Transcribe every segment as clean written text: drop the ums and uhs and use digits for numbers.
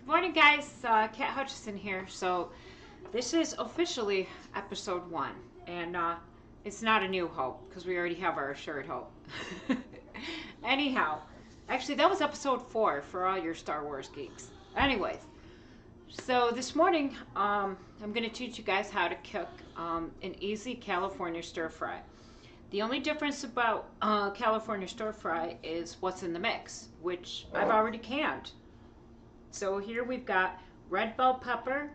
Morning, guys. Kat Hutchison here. So, this is officially episode 1, and it's not a new hope because we already have our assured hope. Anyhow, actually, that was episode 4 for all your Star Wars geeks. Anyways, so this morning, I'm going to teach you guys how to cook an easy California stir fry. The only difference about California stir fry is what's in the mix, which I've already canned. So here we've got red bell pepper,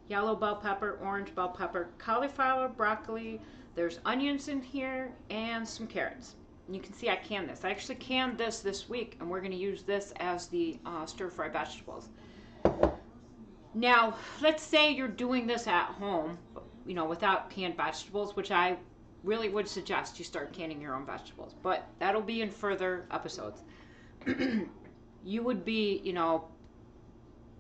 yellow bell pepper, orange bell pepper, cauliflower, broccoli. There's onions in here and some carrots. And you can see I canned this. I actually canned this week, and we're going to use this as the stir fry vegetables. Now, let's say you're doing this at home, without canned vegetables, which I really would suggest you start canning your own vegetables. But that'll be in further episodes. You would be,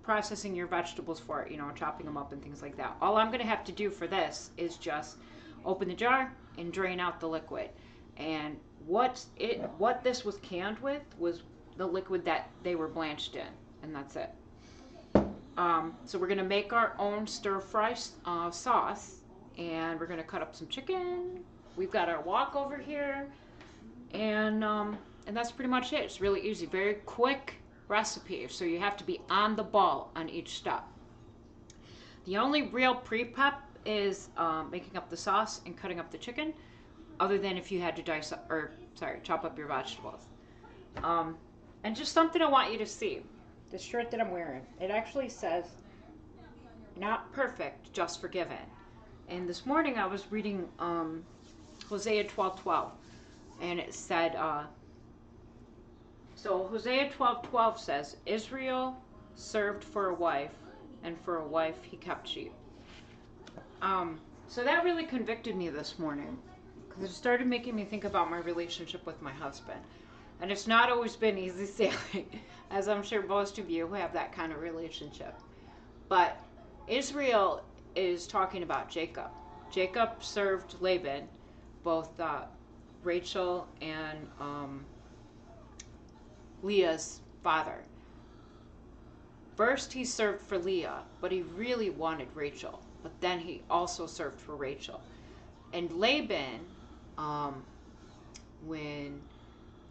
processing your vegetables for it, chopping them up and things like that. All I'm going to have to do for this is just open the jar and drain out the liquid. And what this was canned with was the liquid that they were blanched in, and that's it. So we're going to make our own stir fry sauce, and we're going to cut up some chicken. We've got our wok over here, and that's pretty much it. It's really easy, very quick recipe, so you have to be on the ball on each step. The only real pre-prep is making up the sauce and cutting up the chicken, other than if you had to chop up your vegetables. And just something I want you to see. The shirt that I'm wearing, it actually says, "Not perfect, just forgiven." And this morning I was reading Hosea 12:12, and it said, so Hosea 12:12 says, "Israel served for a wife, and for a wife he kept sheep." So that really convicted me this morning, because it started making me think about my relationship with my husband. And it's not always been easy sailing, as I'm sure most of you have that kind of relationship. But Israel is talking about Jacob. Jacob served Laban, both Rachel and Leah's father. First he served for Leah, but he really wanted Rachel. But then he also served for Rachel. And Laban, when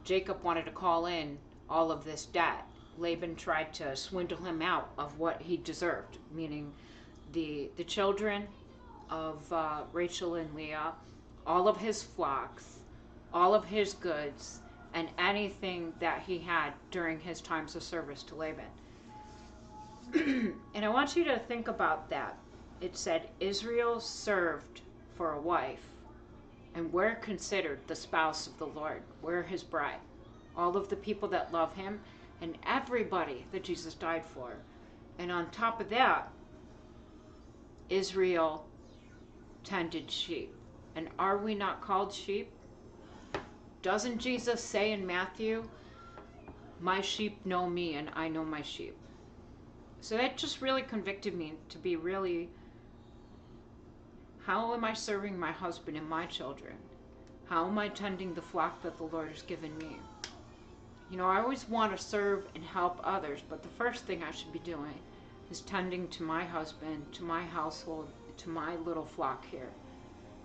Jacob wanted to call in all of this debt, Laban tried to swindle him out of what he deserved, meaning the children of Rachel and Leah, all of his flocks, all of his goods, and anything that he had during his times of service to Laban. And I want you to think about that. It said Israel served for a wife, and we're considered the spouse of the Lord. We're his bride. All of the people that love him, and everybody that Jesus died for. And on top of that, Israel tended sheep. And are we not called sheep? Doesn't Jesus say in Matthew, "My sheep know me and I know my sheep"? So that just really convicted me to be really, how am I serving my husband and my children? How am I tending the flock that the Lord has given me? I always want to serve and help others, but the first thing I should be doing is tending to my husband, to my household, to my little flock here.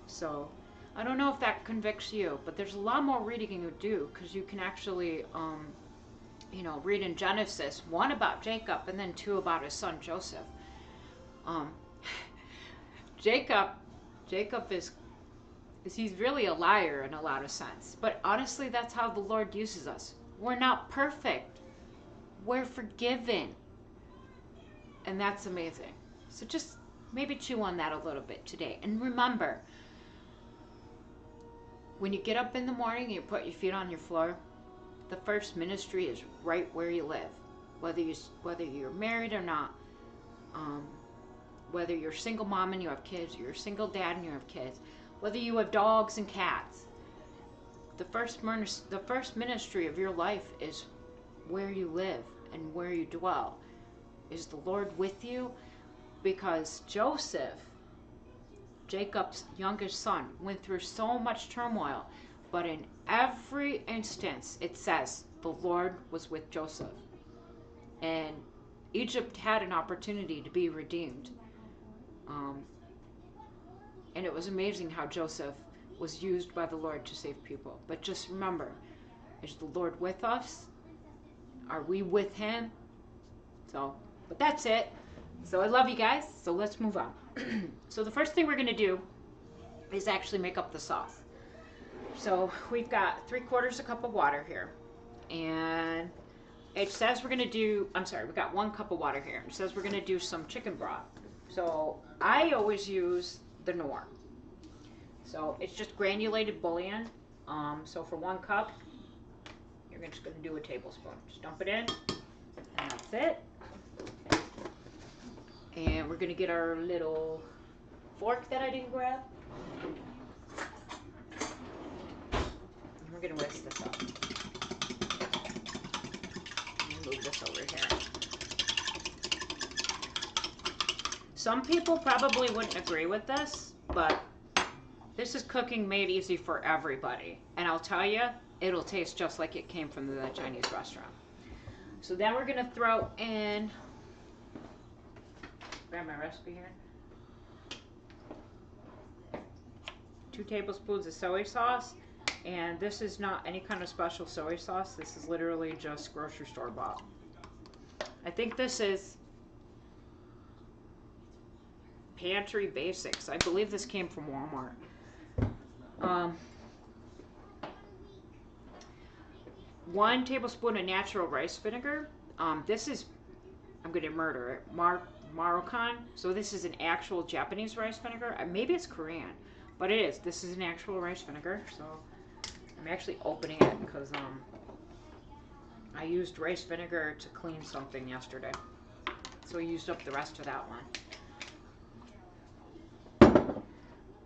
So I don't know if that convicts you, but there's a lot more reading you do, because you can actually, read in Genesis 1 about Jacob, and then 2 about his son Joseph. Jacob is he's really a liar in a lot of sense, but honestly, that's how the Lord uses us. We're not perfect. We're forgiven, and that's amazing. So just maybe chew on that a little bit today, and remember, when you get up in the morning and you put your feet on your floor, the first ministry is right where you live. Whether you're married or not, whether you're a single mom and you have kids, or you're a single dad and you have kids, whether you have dogs and cats, the first ministry of your life is where you live and where you dwell. Is the Lord with you? Because Joseph, Jacob's youngest son, went through so much turmoil, but in every instance it says the Lord was with Joseph. And Egypt had an opportunity to be redeemed. And it was amazing how Joseph was used by the Lord to save people. But just remember, is the Lord with us? Are we with him? So, but that's it. So I love you guys. So let's move on. So the first thing we're going to do is actually make up the sauce. So we've got 3/4 cup of water here. And it says we're going to do, I'm sorry, we've got 1 cup of water here. It says we're going to do some chicken broth. So I always use the Knorr. So it's just granulated bouillon. So for 1 cup, you're just going to do a tablespoon. Just dump it in, and that's it. And we're going to get our little fork that I didn't grab. And we're going to whisk this up. Move this over here. Some people probably wouldn't agree with this, but this is cooking made easy for everybody. And I'll tell you, it'll taste just like it came from the Chinese restaurant. So then we're going to throw in, grab my recipe here, 2 tablespoons of soy sauce. And this is not any kind of special soy sauce. This is literally just grocery store bought. I think this is Pantry Basics. I believe this came from Walmart. 1 tablespoon of natural rice vinegar. This is, I'm going to murder it, Maruchan. So this is an actual Japanese rice vinegar. Maybe it's Korean, but it is. This is an actual rice vinegar. So I'm actually opening it because I used rice vinegar to clean something yesterday. So I used up the rest of that one.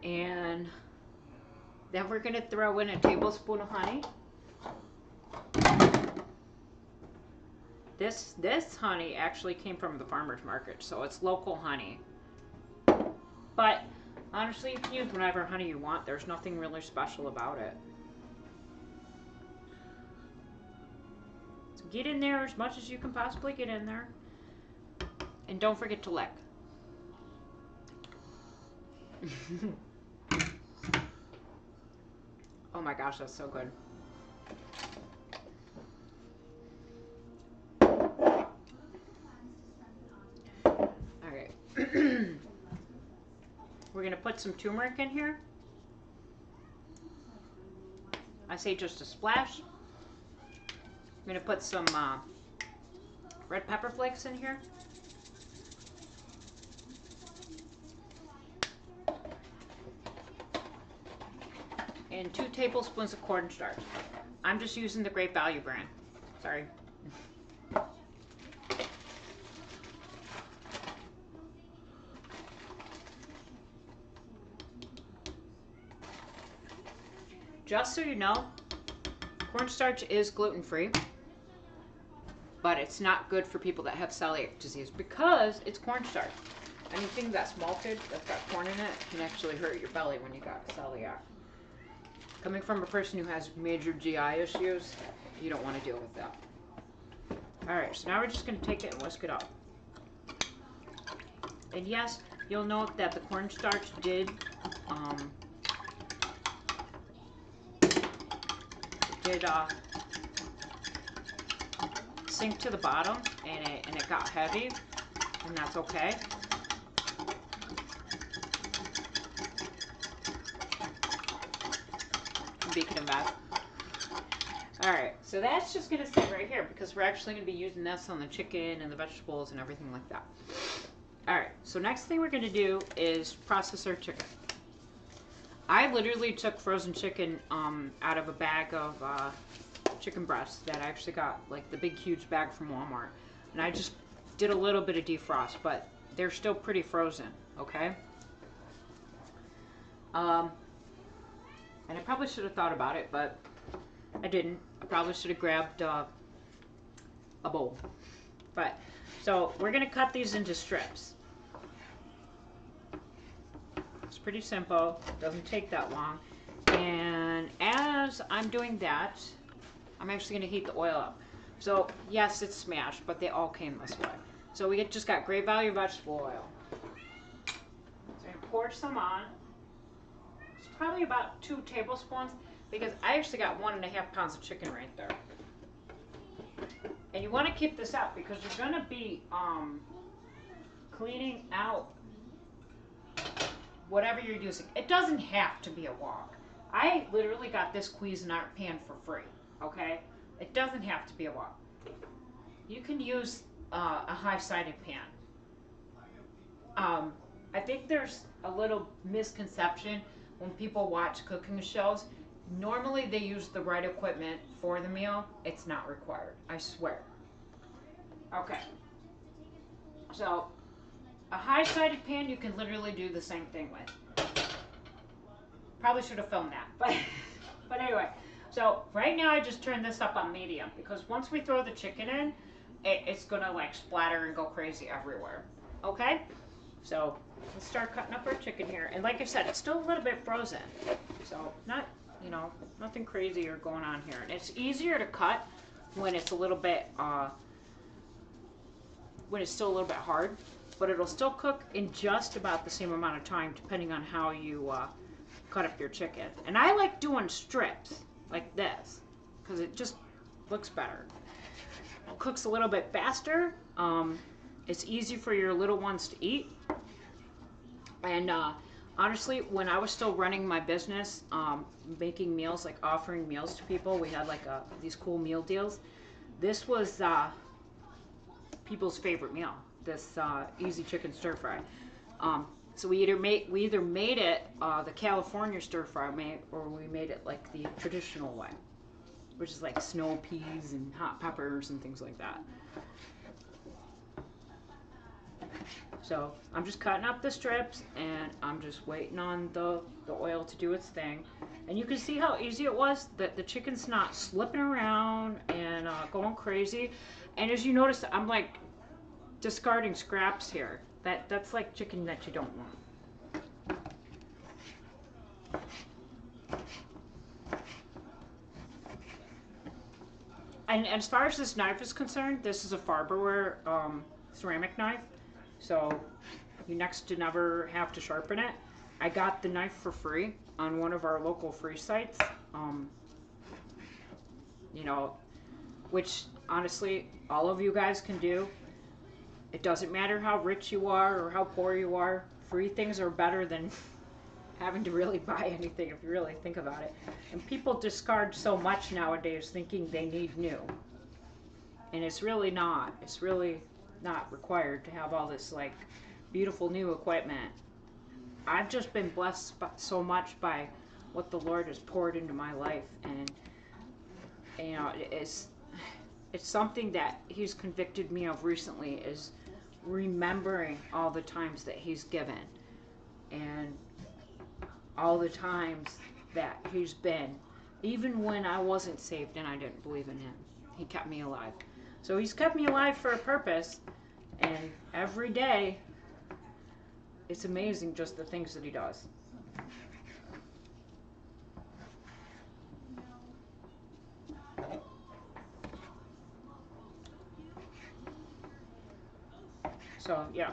And then we're going to throw in a tablespoon of honey. This honey actually came from the farmer's market, so it's local honey. But honestly, you can use whatever honey you want. There's nothing really special about it. So get in there as much as you can possibly get in there. And don't forget to lick. Oh my gosh, that's so good. Alright. We're going to put some turmeric in here. I say just a splash. I'm going to put some red pepper flakes in here. And 2 tablespoons of cornstarch. I'm just using the Great Value brand. Sorry. Just so you know, cornstarch is gluten-free, but it's not good for people that have celiac disease because it's cornstarch. Anything that's malted, that's got corn in it, can actually hurt your belly when you got celiac. Coming from a person who has major GI issues, you don't want to deal with that. Alright, so now we're just going to take it and whisk it up. And yes, you'll note that the cornstarch did sink to the bottom, and it got heavy, and that's okay. Beacon and bath. Alright, so that's just going to sit right here because we're actually going to be using this on the chicken and the vegetables and everything like that. Alright, so next thing we're going to do is process our chicken. I literally took frozen chicken out of a bag of chicken breasts that I actually got, like the big huge bag from Walmart. And I just did a little bit of defrost, but they're still pretty frozen, okay? And I probably should have thought about it, but I didn't. I probably should have grabbed a bowl. But, so we're going to cut these into strips. It's pretty simple. Doesn't take that long. And as I'm doing that, I'm actually going to heat the oil up. So, yes, it's smashed, but they all came this way. So we just got Great Value vegetable oil. So I'm gonna pour some on. It's probably about 2 tablespoons because I actually got 1.5 pounds of chicken right there. And you want to keep this out because you're gonna be cleaning out whatever you're using. It doesn't have to be a wok. I literally got this Cuisinart pan for free, okay? It doesn't have to be a wok. You can use a high-sided pan. I think there's a little misconception when people watch cooking shows. Normally they use the right equipment for the meal. It's not required, I swear. Okay. So, a high-sided pan you can literally do the same thing with. Probably should have filmed that, but anyway. So right now I just turned this up on medium because once we throw the chicken in, it's gonna like splatter and go crazy everywhere. Okay? So let's start cutting up our chicken here. And like I said, it's still a little bit frozen. So not, you know, nothing crazy or going on here. And it's easier to cut when it's a little bit, when it's still a little bit hard. But it'll still cook in just about the same amount of time depending on how you cut up your chicken. And I like doing strips like this because it just looks better. It cooks a little bit faster. It's easy for your little ones to eat. And honestly, when I was still running my business, making meals, like offering meals to people, we had like these cool meal deals. This was people's favorite meal. This easy chicken stir fry. So we either made it the California stir fry, or we made it like the traditional way, which is like snow peas and hot peppers and things like that. So I'm just cutting up the strips and I'm just waiting on the oil to do its thing. And you can see how easy it was. That the chicken's not slipping around and going crazy. And as you notice, I'm like discarding scraps here. That's like chicken that you don't want. And as far as this knife is concerned, this is a Farberware ceramic knife. So you next to never have to sharpen it. I got the knife for free on one of our local free sites. You know, which honestly, all of you guys can do. It doesn't matter how rich you are or how poor you are. Free things are better than having to really buy anything if you really think about it. And people discard so much nowadays thinking they need new. And it's really not. It's really not required to have all this like beautiful new equipment. I've just been blessed so much by what the Lord has poured into my life, and you know, it's something that He's convicted me of recently, is remembering all the times that He's given and all the times that He's been, even when I wasn't saved and I didn't believe in Him. He kept me alive. So He's kept me alive for a purpose, and every day it's amazing just the things that He does. So yeah,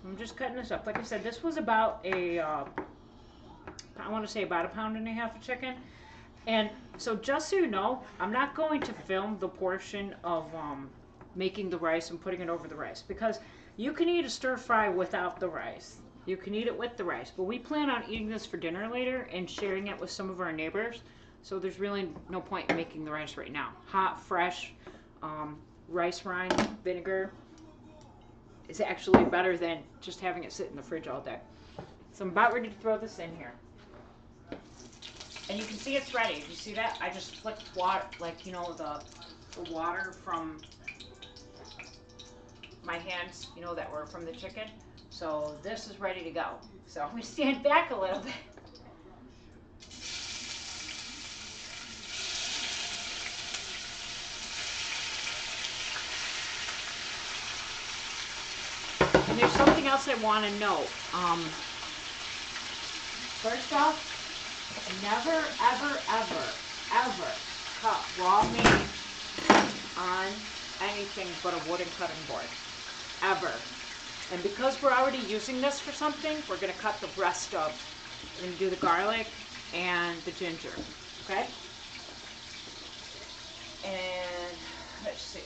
I'm just cutting this up. Like I said, this was about I want to say about 1.5 pounds of chicken. And so just so you know, I'm not going to film the portion of making the rice and putting it over the rice, because you can eat a stir fry without the rice. You can eat it with the rice, but we plan on eating this for dinner later and sharing it with some of our neighbors. So there's really no point in making the rice right now. Hot, fresh rice rind vinegar is actually better than just having it sit in the fridge all day. So I'm about ready to throw this in here. And you can see it's ready. Do you see that? I just flicked water, like, you know, the water from my hands, you know, that were from the chicken. So this is ready to go. So I'm going to stand back a little bit. And there's something else I want to note. First off, never, ever, ever, ever cut raw meat on anything but a wooden cutting board. ever. And because we're already using this for something, we're going to cut the rest of, we're going to do the garlic and the ginger, okay? And let's see.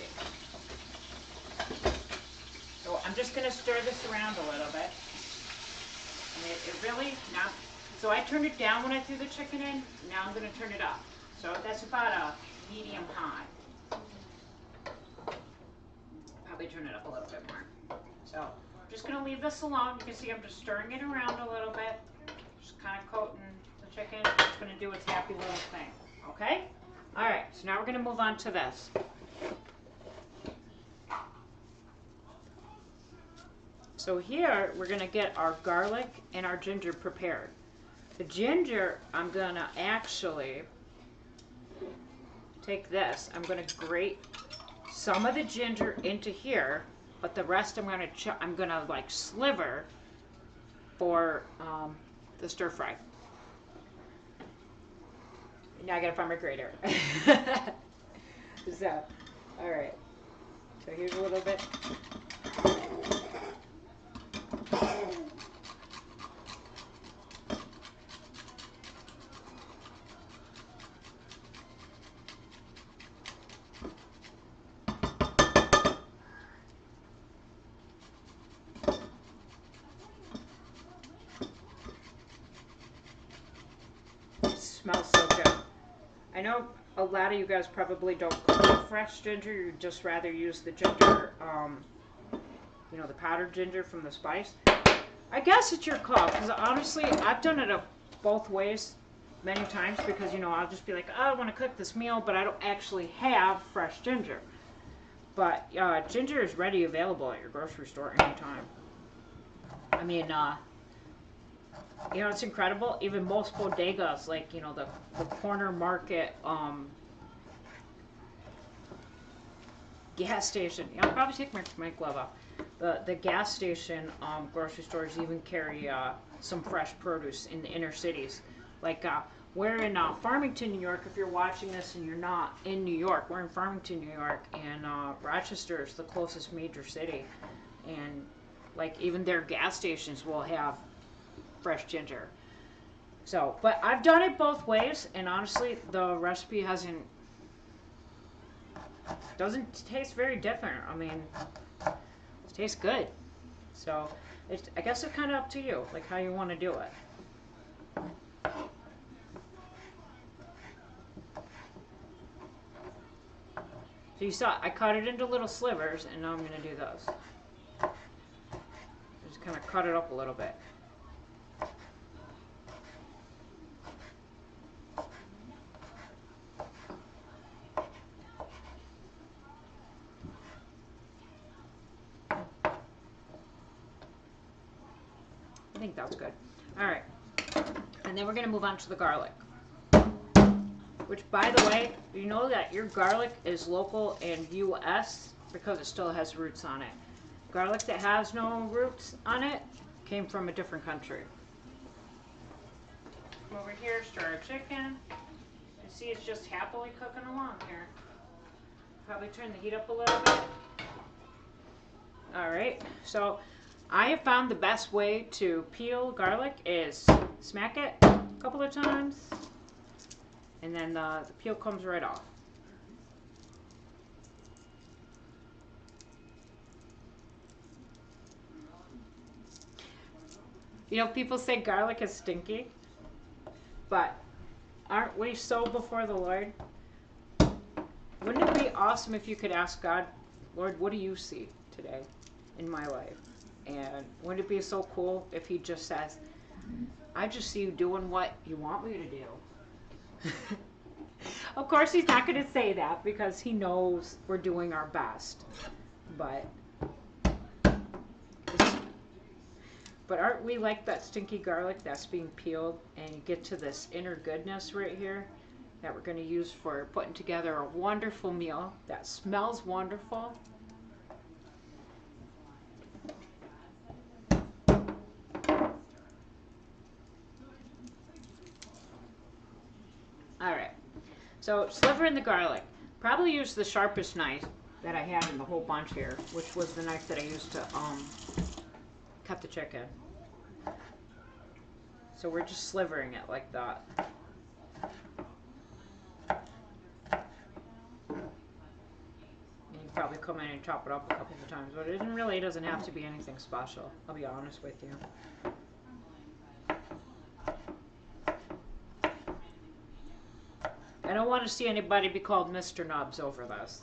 So I'm just going to stir this around a little bit. And it really, now, so I turned it down when I threw the chicken in. Now I'm going to turn it up. So that's about a medium high. Probably turn it up a little bit more. So I'm just going to leave this alone. You can see I'm just stirring it around a little bit. Just kind of coating the chicken. It's going to do its happy little thing. Okay? All right, so now we're going to move on to this. So here we're going to get our garlic and our ginger prepared. The ginger, I'm going to actually take this. I'm going to grate some of the ginger into here, but the rest I'm going to like sliver for the stir fry. Now I got to find my grater. So, all right. So here's a little bit. Smells so good. I know a lot of you guys probably don't cook with fresh ginger. You'd just rather use the ginger, you know, the powdered ginger from the spice. I guess it's your call, because honestly, I've done it both ways many times, because, you know, I'll just be like, oh, I want to cook this meal, but I don't actually have fresh ginger. But ginger is ready available at your grocery store anytime. I mean, you know, it's incredible. Even most bodegas, like, you know, the corner market, gas station. Yeah, I'll probably take my glove off. The gas station grocery stores even carry some fresh produce in the inner cities. Like we're in Farmington, New York. If you're watching this and you're not in New York, we're in Farmington, New York, and Rochester is the closest major city. And like even their gas stations will have fresh ginger. So, but I've done it both ways, and honestly, the recipe doesn't taste very different. I mean, it tastes good. So, I guess it's kind of up to you, like how you want to do it. So you saw, I cut it into little slivers, and now I'm going to do those. Just kind of cut it up a little bit. I think that's good. All right, and then we're going to move on to the garlic. Which, by the way, you know that your garlic is local and U.S. because it still has roots on it. Garlic that has no roots on it came from a different country. Come over here, stir our chicken. You see it's just happily cooking along here. Probably turn the heat up a little bit. All right, so I have found the best way to peel garlic is smack it a couple of times, and then the peel comes right off. You know, people say garlic is stinky, but aren't we so before the Lord? Wouldn't it be awesome if you could ask God, Lord, what do you see today in my life? And wouldn't it be so cool if he just says, I just see you doing what you want me to do? Of course, he's not going to say that because he knows we're doing our best. But aren't we like that stinky garlic that's being peeled, and you get to this inner goodness right here that we're going to use for putting together a wonderful meal that smells wonderful. All right, so sliver in the garlic. Probably use the sharpest knife that I had in the whole bunch here, which was the knife that I used to cut the chicken. So we're just slivering it like that. You probably come in and chop it up a couple of times, but it really doesn't have to be anything special. I'll be honest with you. I don't want to see anybody be called Mr. Nubs over this.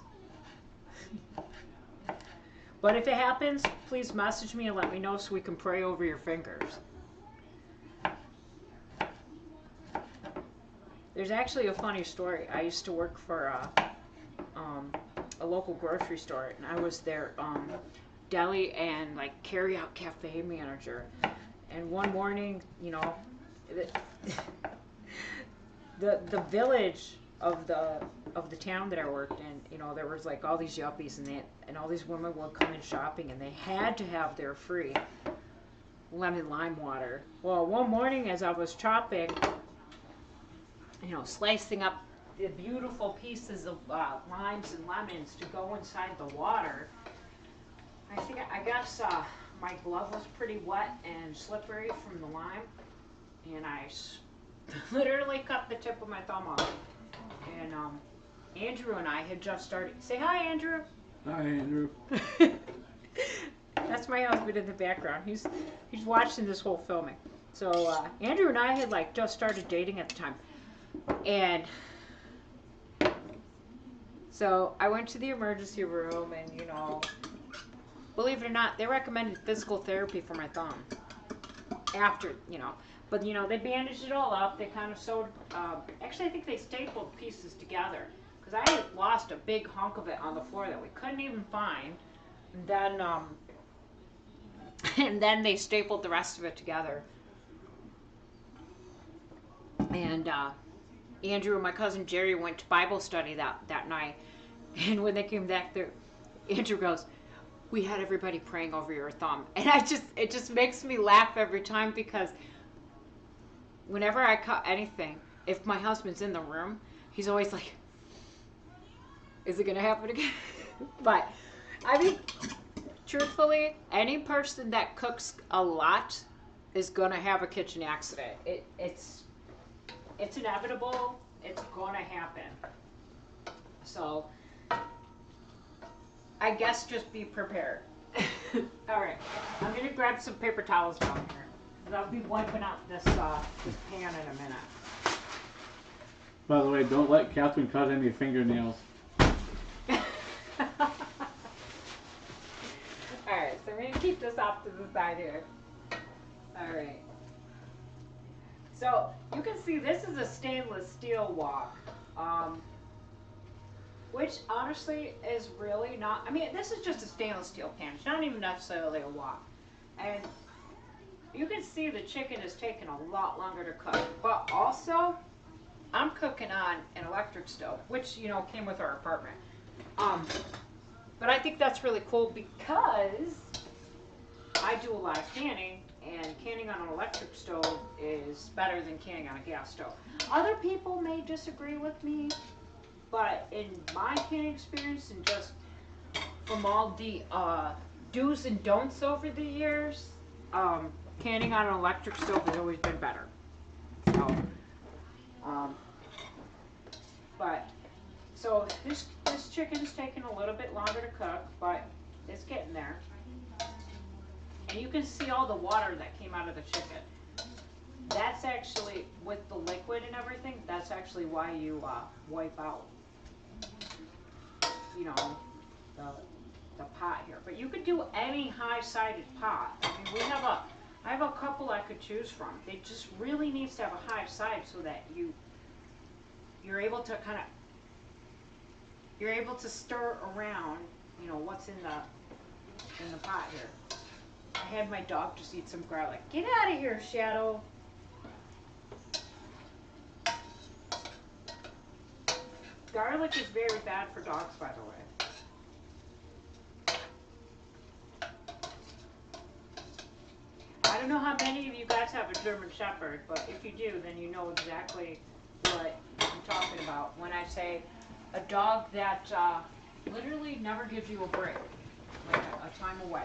But if it happens, please message me and let me know so we can pray over your fingers. There's actually a funny story. I used to work for a local grocery store, and I was their deli and like carry-out cafe manager. And one morning, you know, the village of the town that I worked in, you know, there was like all these yuppies and all these women would come in shopping, and they had to have their free lemon lime water. Well, one morning as I was chopping, you know, slicing up the beautiful pieces of limes and lemons to go inside the water, I guess my glove was pretty wet and slippery from the lime, and I literally cut the tip of my thumb off. And Andrew and I had just started. Say hi, Andrew. Hi, Andrew. That's my husband in the background. He's watching this whole filming. So Andrew and I had like just started dating at the time, and so I went to the emergency room, and you know, believe it or not, they recommended physical therapy for my thumb. After, you know, but you know, they bandaged it all up. They kind of sewed. Actually, I think they stapled pieces together because I had lost a big hunk of it on the floor that we couldn't even find. And then, and then they stapled the rest of it together. And Andrew and my cousin Jerry went to Bible study that night. And when they came back there, Andrew goes, "We had everybody praying over your thumb." And it just makes me laugh every time, because whenever I cut anything, if my husband's in the room, he's always like, "Is it going to happen again?" But, I mean, truthfully, any person that cooks a lot is going to have a kitchen accident. It's inevitable. It's going to happen. So, I guess just be prepared. Alright, I'm going to grab some paper towels down here, because I'll be wiping out this pan in a minute. By the way, don't let Catherine cut any fingernails. Alright, so I'm going to keep this off to the side here. Alright. So, you can see this is a stainless steel wok. Which honestly is really not, I mean, this is just a stainless steel pan. It's not even necessarily a wok. And you can see the chicken is taking a lot longer to cook. But also, I'm cooking on an electric stove, which, you know, came with our apartment. But I think that's really cool because I do a lot of canning, and canning on an electric stove is better than canning on a gas stove. Other people may disagree with me, but in my canning experience, and just from all the do's and don'ts over the years, canning on an electric stove has always been better. So, so this chicken's taking a little bit longer to cook, but it's getting there. And you can see all the water that came out of the chicken. That's actually, with the liquid and everything, that's actually why you wipe out, you know, the pot here. But you could do any high-sided pot. I mean, I have a couple I could choose from. It just really needs to have a high side so that you're able to you're able to stir around, you know, what's in the pot here. I had my dog just eat some garlic. Get out of here, Shadow. Garlic is very bad for dogs, by the way. I don't know how many of you guys have a German Shepherd, but if you do, then you know exactly what I'm talking about when I say a dog that Literally never gives you a break, like a time away.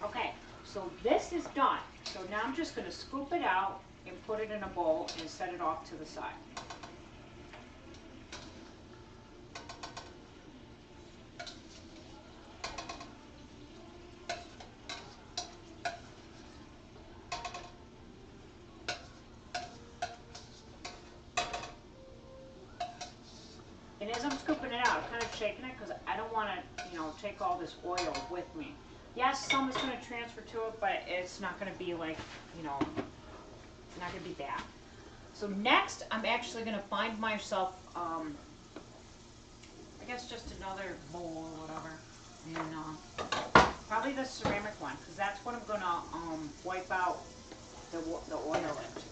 Okay, so this is done. So now I'm just gonna scoop it out and put it in a bowl and set it off to the side. And as I'm scooping it out, I'm kind of shaking it because I don't want to, take all this oil with me. Yes, some is going to transfer to it, but it's not going to be like, it's not going to be bad. So next, I'm actually going to find myself, I guess just another bowl or whatever. And probably the ceramic one, because that's what I'm going to wipe out the oil into.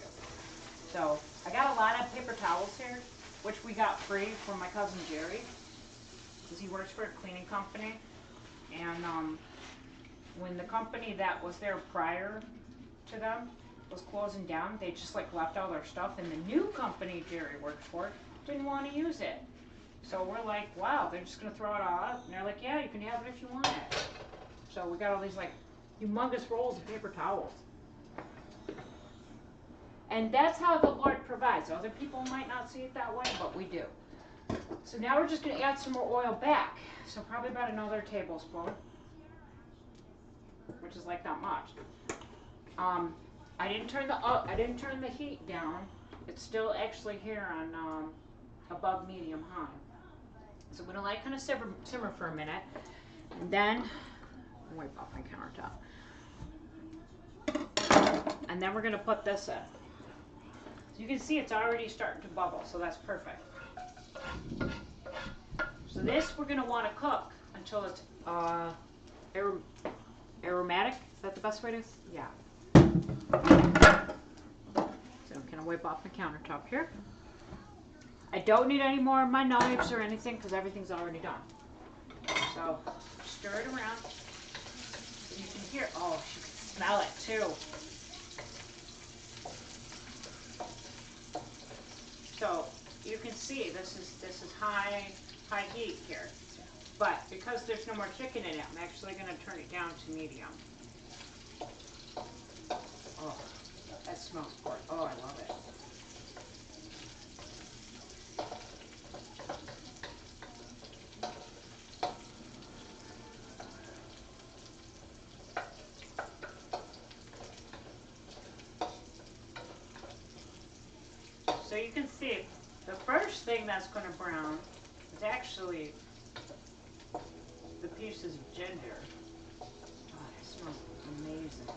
So I got a lot of paper towels here, which we got free from my cousin Jerry, because he works for a cleaning company. And when the company that was there prior to them was closing down, they just like left all their stuff, and the new company Jerry works for didn't want to use it. So we're like, wow, they're just gonna throw it all out. And they're like, yeah, you can have it if you want it. So we got all these like humongous rolls of paper towels. And that's how the Lord provides. Other people might not see it that way, but we do. So now we're just going to add some more oil back. So probably about another tablespoon, which is like not much. I didn't turn the heat down. It's still actually here on above medium high. So I'm going to let it kind of simmer for a minute, and then wipe off my countertop. And then we're going to put this in. You can see it's already starting to bubble, so that's perfect. So this we're going to want to cook until it's aromatic. Is that the best way to? Yeah. So I'm going to wipe off my countertop here. I don't need any more of my knives or anything because everything's already done. So stir it around. You can hear, oh, you can smell it too. So you can see this is high heat here, but because there's no more chicken in it, I'm actually going to turn it down to medium. Oh, that smells good. Oh, I love it. So you can see the first thing that's going to brown is actually the pieces of ginger. Oh, it smells amazing.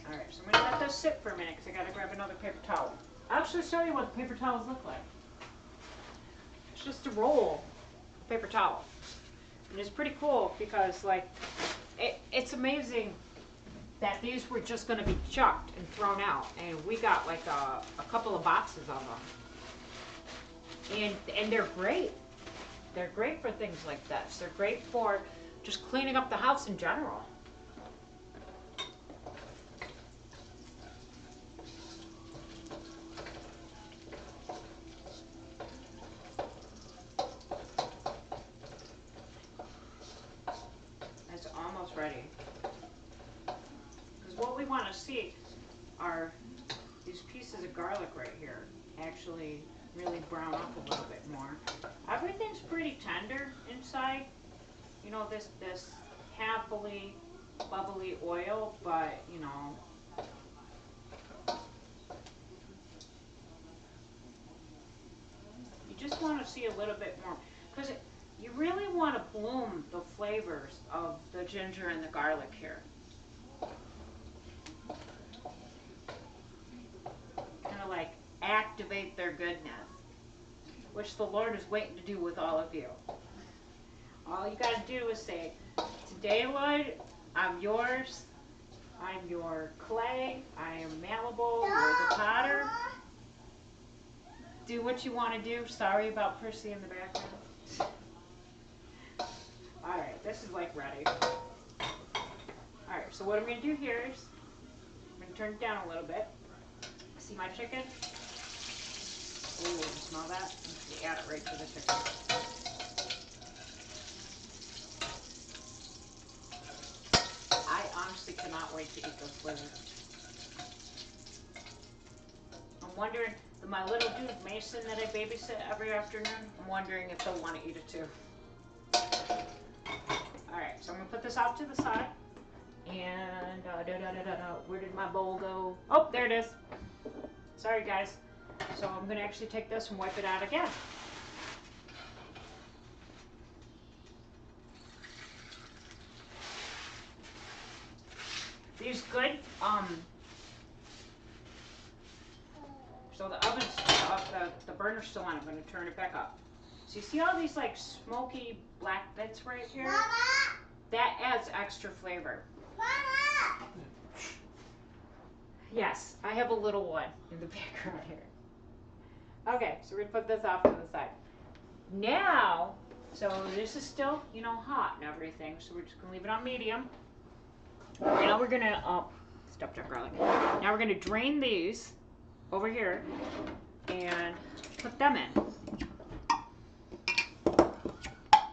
Alright, so I'm going to let those sit for a minute because I got to grab another paper towel. I'll actually show you what the paper towels look like. It's just a roll of paper towel. And it's pretty cool because like it's amazing that these were just going to be chucked and thrown out, and we got like a couple of boxes of them, and they're great. They're great for things like this. They're great for just cleaning up the house in general. It's almost ready. What we want to see are these pieces of garlic right here actually really brown up a little bit more. Everything's pretty tender inside. You know, this happily bubbly oil, but you just want to see a little bit more because you really want to bloom the flavors of the ginger and the garlic here. Like activate their goodness, which the Lord is waiting to do with all of you. All you got to do is say, today, Lord, I'm yours. I'm your clay. I am malleable. You're the potter. Do what you want to do. Sorry about Percy in the background. Alright, this is like ready. Alright, so what I'm going to do here is I'm going to turn it down a little bit. See my chicken? Ooh, you smell that? You add it right to the chicken. I honestly cannot wait to eat this flavor. I'm wondering, my little dude Mason that I babysit every afternoon, I'm wondering if he'll want to eat it too. Alright, so I'm going to put this off to the side. And, where did my bowl go? Oh, there it is. Sorry, guys. So I'm going to actually take this and wipe it out again. These good, so the oven's off, the burner's still on. I'm going to turn it back up. So you see all these like smoky black bits right here? Mama! That adds extra flavor. Mama! Yes, I have a little one in the background here. Okay, so we're going to put this off to the side. Now, so this is still, you know, hot and everything, so we're just going to leave it on medium. Now we're going to, stop that garlic. Now we're going to drain these over here and put them in.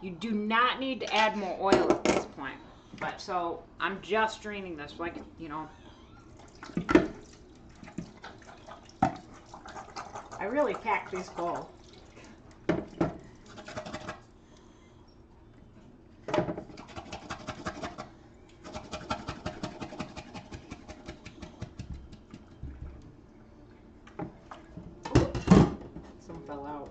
You do not need to add more oil at this point. But so I'm just draining this, like, you know. I really packed these full. Some fell out.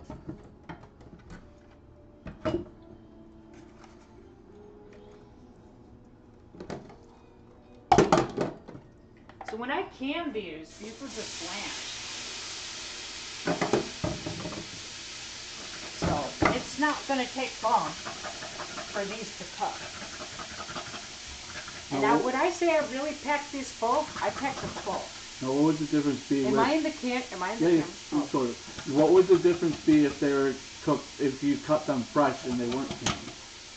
So when I can these were just blanched. So it's not going to take long for these to cook. And now when I say I really packed these full, I packed them full. Now what would the difference be? Am I in the can? Am I in the can? Oh. Sort of. What would the difference be if they were cooked, if you cut them fresh and they weren't canned?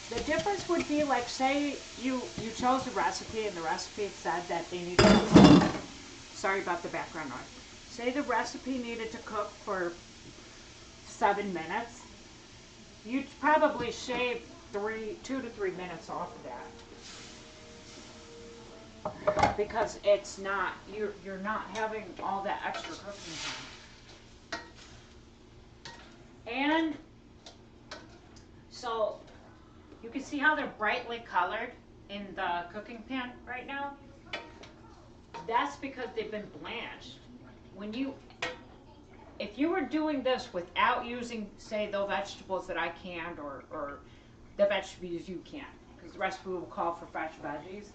The difference would be like, say you chose a recipe and the recipe said that they needed to cook. Sorry about the background noise. Say the recipe needed to cook for 7 minutes. You'd probably shave 2 to 3 minutes off of that. Because it's not, you're not having all that extra cooking time. And so you can see how they're brightly colored in the cooking pan right now. That's because they've been blanched. If you were doing this without using, say, the vegetables that I canned or the vegetables you can, because the recipe will call for fresh veggies,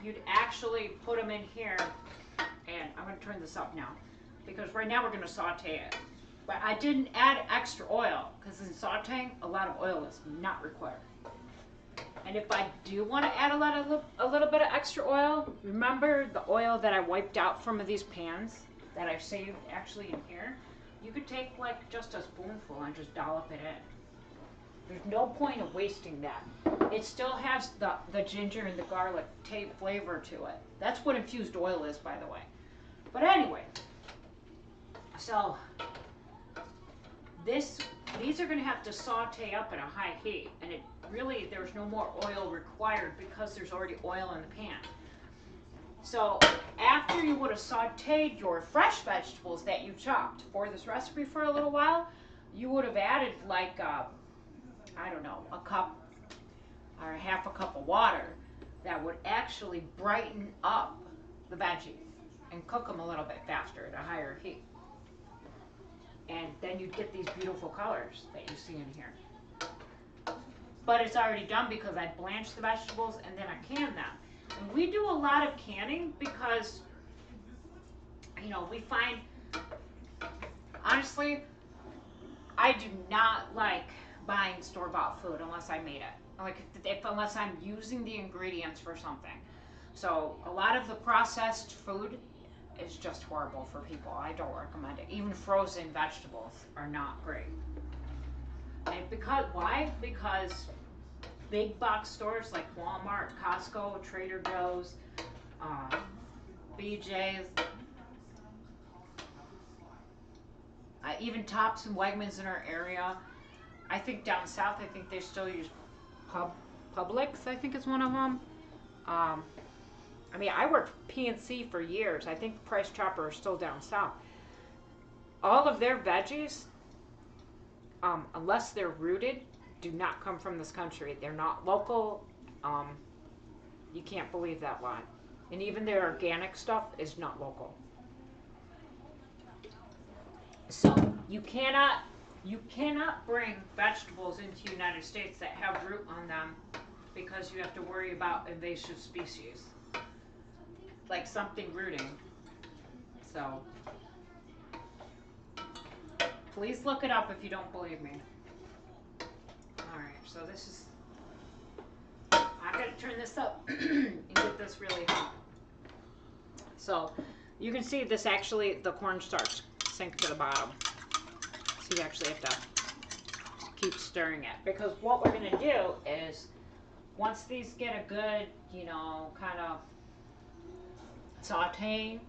you'd actually put them in here, and I'm going to turn this up now, because right now we're going to saute it. But I didn't add extra oil, because in sauteing, a lot of oil is not required. And if I do want to add a little bit of extra oil, remember the oil that I wiped out from these pans that I saved actually in here? You could take like just a spoonful and just dollop it in. There's no point of wasting that. It still has the ginger and the garlic flavor to it. That's what infused oil is, by the way. But anyway, so these are going to have to saute up at a high heat, and there's no more oil required because there's already oil in the pan. So after you would have sauteed your fresh vegetables that you chopped for this recipe for a little while, you would have added like, I don't know, a cup or half a cup of water that would actually brighten up the veggies and cook them a little bit faster at a higher heat. And then you get these beautiful colors that you see in here. But it's already done because I blanched the vegetables and then I canned them. And we do a lot of canning because, you know, we find, honestly, I do not like buying store-bought food unless I made it. Like, unless I'm using the ingredients for something. So a lot of the processed food is just horrible for people. I don't recommend it. Even frozen vegetables are not great. And why? Because big box stores like Walmart, Costco, Trader Joe's, BJ's, Even Tops and Wegmans in our area. I think down south, I think they still use Publix. I think is one of them. I mean, I worked PNC for years. I think Price Chopper is still down south. All of their veggies, unless they're rooted, do not come from this country. They're not local. You can't believe that lie. And even their organic stuff is not local. So you cannot bring vegetables into the United States that have root on them because you have to worry about invasive species, like something rooting. So please look it up if you don't believe me. All right, so this is, I'm gonna turn this up and get this really hot. So you can see this actually, the cornstarch sink to the bottom. So you actually have to keep stirring it, because what we're gonna do is once these get a good, you know, kind of sauteing,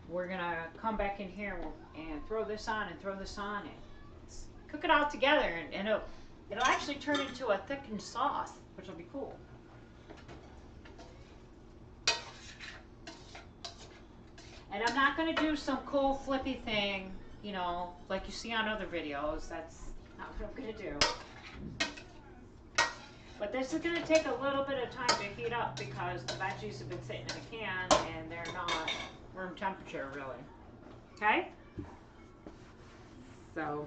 we're gonna come back in here and throw this on and throw this on and cook it all together, and it'll actually turn into a thickened sauce, which will be cool. And I'm not gonna do some cool flippy thing, you know, like you see on other videos. That's not what I'm gonna do. But this is gonna take a little bit of time to heat up because the veggies have been sitting in a can and they're not room temperature really. Okay? So,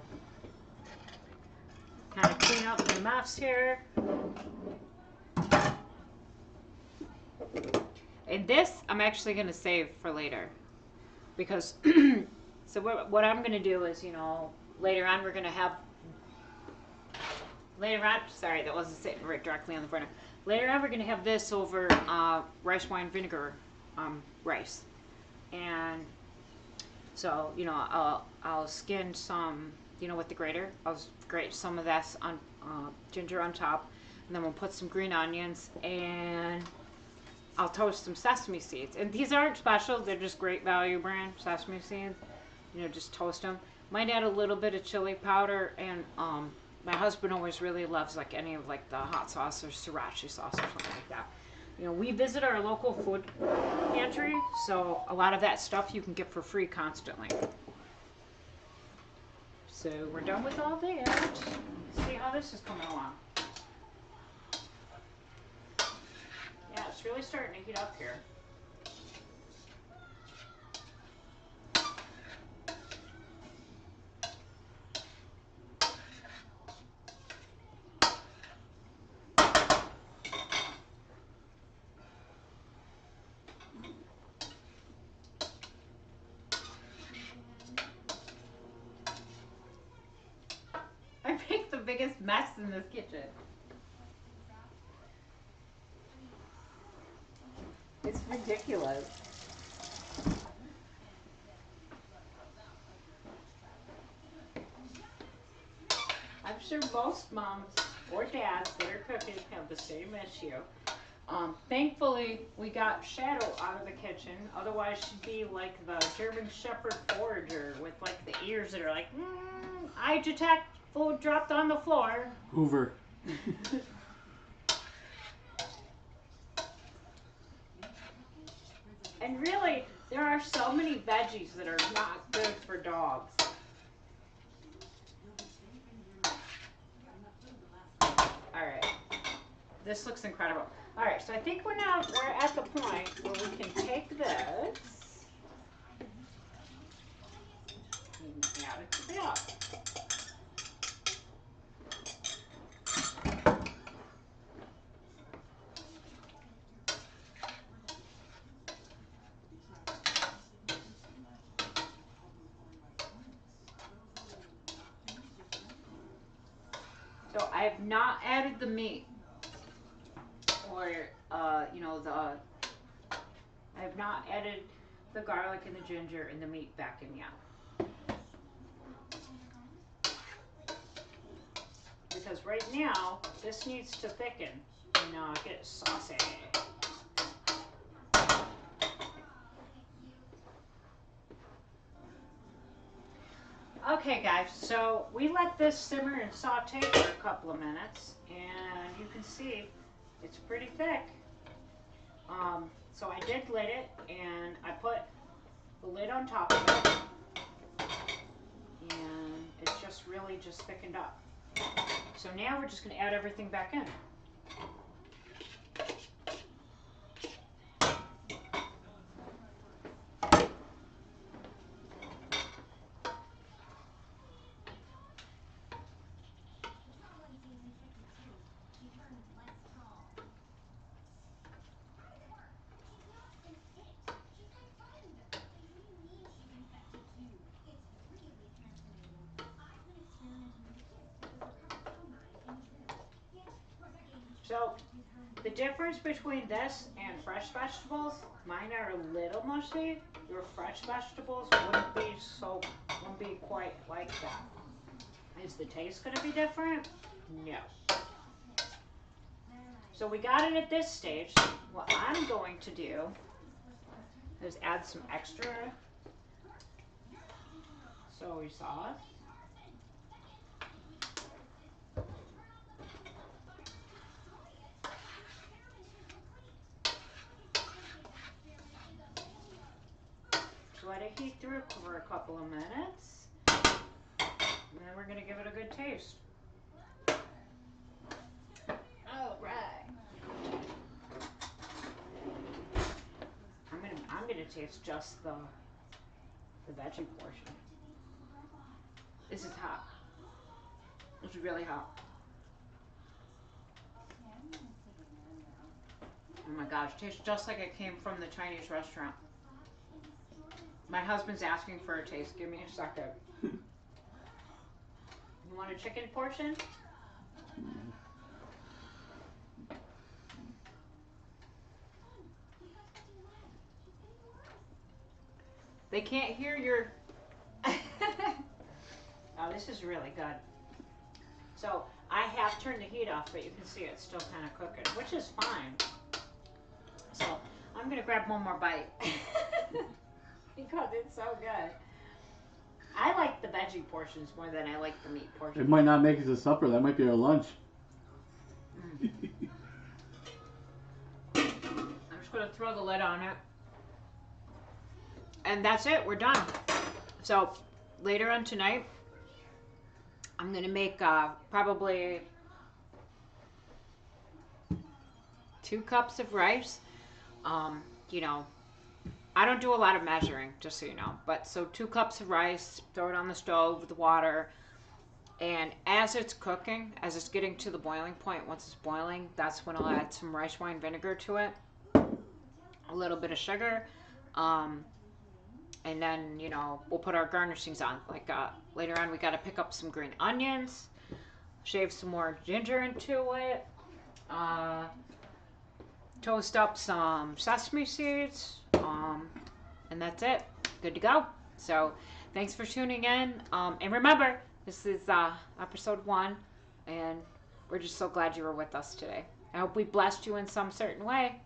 kind of clean up the mess here. And this I'm actually gonna save for later. Because, so what I'm going to do is, you know, later on we're going to have, sorry, that wasn't sitting right directly on the burner. Later on we're going to have this over rice wine vinegar rice. And so, you know, I'll skin some, you know, with the grater. I'll grate some of this on ginger on top. And then we'll put some green onions and I'll toast some sesame seeds. And these aren't special, they're just Great Value brand sesame seeds. You know, just toast them. Might add a little bit of chili powder, and my husband always really loves like any of like the hot sauce or sriracha sauce or something like that. You know, we visit our local food pantry, so a lot of that stuff you can get for free constantly. So we're done with all that. Let's see how this is coming along. Yeah, it's really starting to heat up here. I make the biggest mess in this kitchen. It's ridiculous. I'm sure most moms or dads that are cooking have the same issue. Thankfully, we got Shadow out of the kitchen. Otherwise, she'd be like the German Shepherd forager with like the ears that are like, I detect food dropped on the floor. Hoover. And really, there are so many veggies that are not good for dogs. Alright. This looks incredible. Alright, so I think we're at the point where we can take this and add it to that. So I have not added the meat, or you know, I have not added the garlic and the ginger and the meat back in yet. Because right now, this needs to thicken and get saucy. Okay, guys, so we let this simmer and saute for a couple of minutes, and you can see it's pretty thick. So I did lid it, and I put the lid on top of it, and it's just really just thickened up. So now we're just going to add everything back in. So the difference between this and fresh vegetables, mine are a little mushy. Your fresh vegetables wouldn't be quite like that. Is the taste going to be different? No. So we got it at this stage. What I'm going to do is add some extra soy sauce. Let it heat through for a couple of minutes, and then we're going to give it a good taste. All right. I'm gonna taste just the veggie portion. This is hot. It's really hot. Oh my gosh, it tastes just like it came from the Chinese restaurant. My husband's asking for a taste. Give me a second. You want a chicken portion? They can't hear your... Oh, this is really good. So I have turned the heat off, but you can see it's still kind of cooking, which is fine. So I'm going to grab one more bite because it's so good. I like the veggie portions more than I like the meat portions. It might not make it to supper. That might be our lunch. I'm just going to throw the lid on it. And that's it. We're done. So later on tonight, I'm going to make probably 2 cups of rice. You know, I don't do a lot of measuring, just so you know. But so 2 cups of rice, throw it on the stove with the water. And as it's cooking, as it's getting to the boiling point, once it's boiling, that's when I'll add some rice wine vinegar to it. A little bit of sugar. And then, you know, we'll put our garnishings on. Like later on, we got to pick up some green onions, shave some more ginger into it, toast up some sesame seeds, and that's it. Good to go. So thanks for tuning in. And remember, this is episode 1, and we're just so glad you were with us today. I hope we blessed you in some certain way.